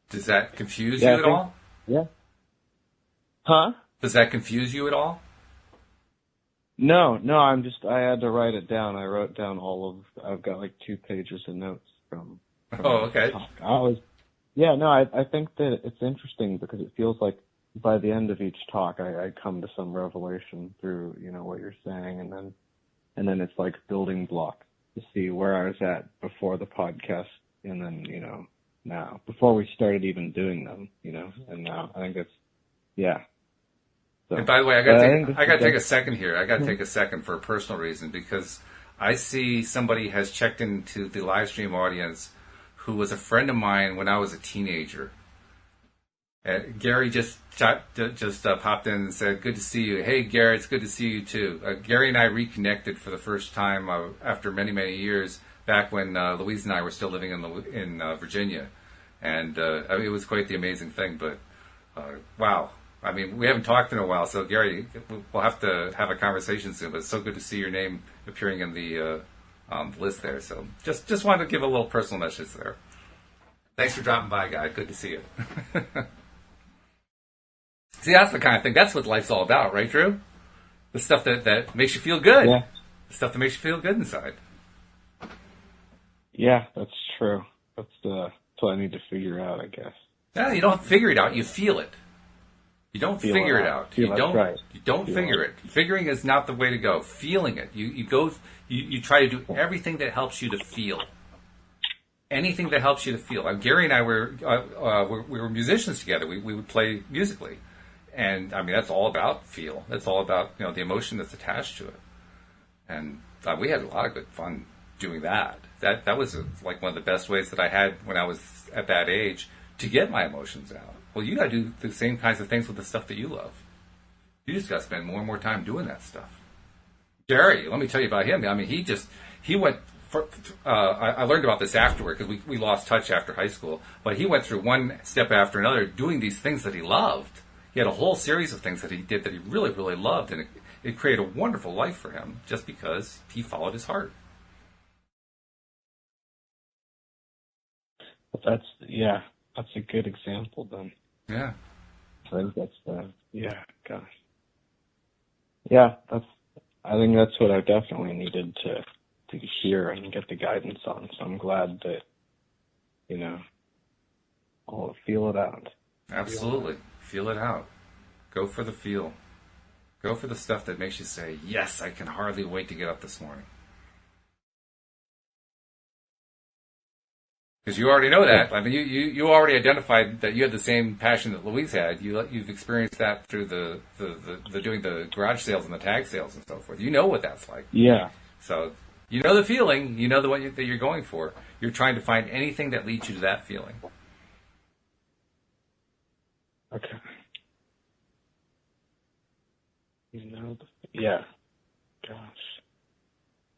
Does that confuse you at all? Yeah. Huh? Does that confuse you at all? No, I had to write it down. I wrote down I've got like 2 pages of notes from oh, okay. Talk. I think that it's interesting because it feels like by the end of each talk, I come to some revelation through, what you're saying, and then it's like building block to see where I was at before the podcast, and then, now, before we started even doing them, and now I think it's, yeah. So, and by the way, I got to take a second here. I got to take a second for a personal reason because I see somebody has checked into the live stream audience who was a friend of mine when I was a teenager. Gary just popped in and said, "Good to see you." Hey, Gary, it's good to see you too. Gary and I reconnected for the first time after many, many years back when Louise and I were still living in Virginia, and it was quite the amazing thing. But wow. I mean, we haven't talked in a while, so Gary, we'll have to have a conversation soon. But it's so good to see your name appearing in the list there. So just wanted to give a little personal message there. Thanks for dropping by, guy. Good to see you. See, that's the kind of thing. That's what life's all about, right, Drew? The stuff that makes you feel good. Yeah. The stuff that makes you feel good inside. Yeah, that's true. That's what I need to figure out, I guess. Yeah, you don't figure it out. You feel it. You don't figure it out. You don't figure it. Figuring is not the way to go. Feeling it. You try to do everything that helps you to feel. anything that helps you to feel. Gary and I we were musicians together. We would play musically, and I mean that's all about feel. That's all about the emotion that's attached to it, and we had a lot of good fun doing that. That was like one of the best ways that I had when I was at that age to get my emotions out. Well, you got to do the same kinds of things with the stuff that you love. You just got to spend more and more time doing that stuff. Gary, let me tell you about him. I mean, he went. I learned about this afterward because we lost touch after high school. But he went through one step after another doing these things that he loved. He had a whole series of things that he did that he really, really loved. And it created a wonderful life for him just because he followed his heart. That's a good example then. Yeah. I think that's gosh. Yeah, I think that's what I definitely needed to hear and get the guidance on. So I'm glad that, I'll feel it out. Absolutely. Feel it out. Go for the feel. Go for the stuff that makes you say, yes, I can hardly wait to get up this morning. Because you already know that. I mean, you already identified that you had the same passion that Louise had. You've experienced that through the doing the garage sales and the tag sales and so forth. You know what that's like. Yeah. So you know the feeling. You know the one that you're going for. You're trying to find anything that leads you to that feeling. Okay. Yeah. Gosh.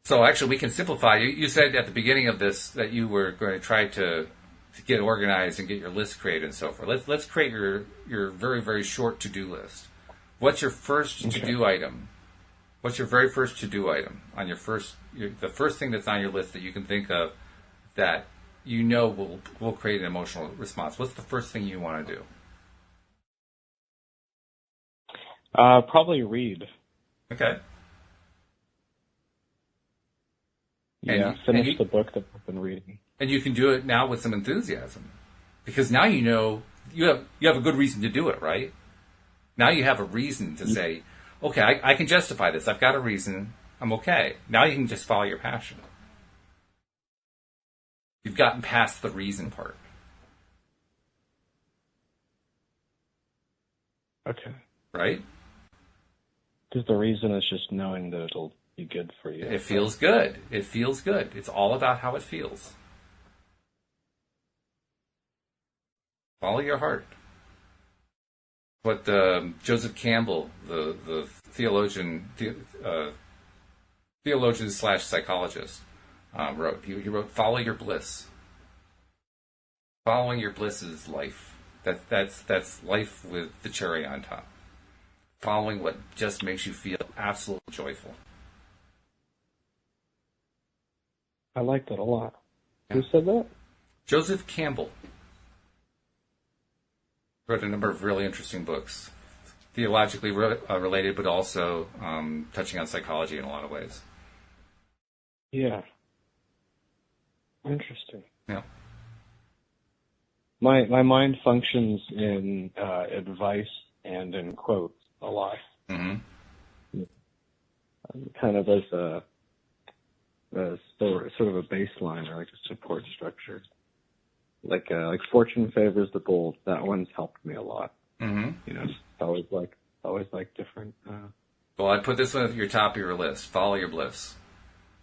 So actually, we can simplify. You said at the beginning of this that you were going to try to get organized and get your list created and so forth. Let's create your very, very short to-do list. What's your first to-do item? What's your very first to-do item on the first thing that's on your list that you can think of that will create an emotional response? What's the first thing you want to do? Probably read. Okay. Finish the book that I've been reading. And you can do it now with some enthusiasm, because now you have a good reason to do it, right? Now you have a reason to say, okay, I can justify this. I've got a reason. I'm okay. Now you can just follow your passion. You've gotten past the reason part. Okay. Right? Because the reason is just knowing that it'll be good for you. It feels good. It feels good. It's all about how it feels. Follow your heart. What Joseph Campbell, the theologian / psychologist, wrote. He wrote, "Follow your bliss." Following your bliss is life. That's life with the cherry on top. Following what just makes you feel absolutely joyful. I like that a lot. Who said that? Joseph Campbell. Wrote a number of really interesting books. Theologically related, but also touching on psychology in a lot of ways. Yeah. Interesting. Yeah. My mind functions in advice and in quotes a lot. Mm-hmm. Kind of as a sort of a baseline or like a support structure. Like fortune favors the bold. That one's helped me a lot. Mm-hmm. Always like different. Well, I'd put this one at your top of your list. Follow your bliss.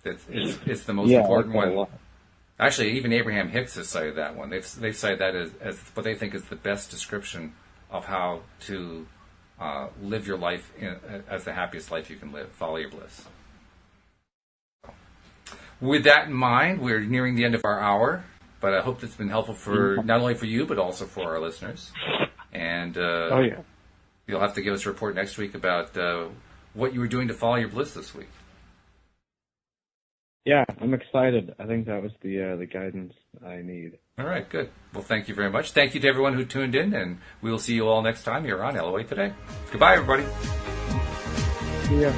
It's the most important one. A lot. Actually, even Abraham Hicks has cited that one. They've cited that as what they think is the best description of how to live your life as the happiest life you can live. Follow your bliss. With that in mind, we're nearing the end of our hour, but I hope that's been helpful for not only for you, but also for our listeners. And you'll have to give us a report next week about what you were doing to follow your bliss this week. Yeah, I'm excited. I think that was the guidance I need. All right, good. Well, thank you very much. Thank you to everyone who tuned in, and we will see you all next time here on LOA Today. Goodbye, everybody. See ya.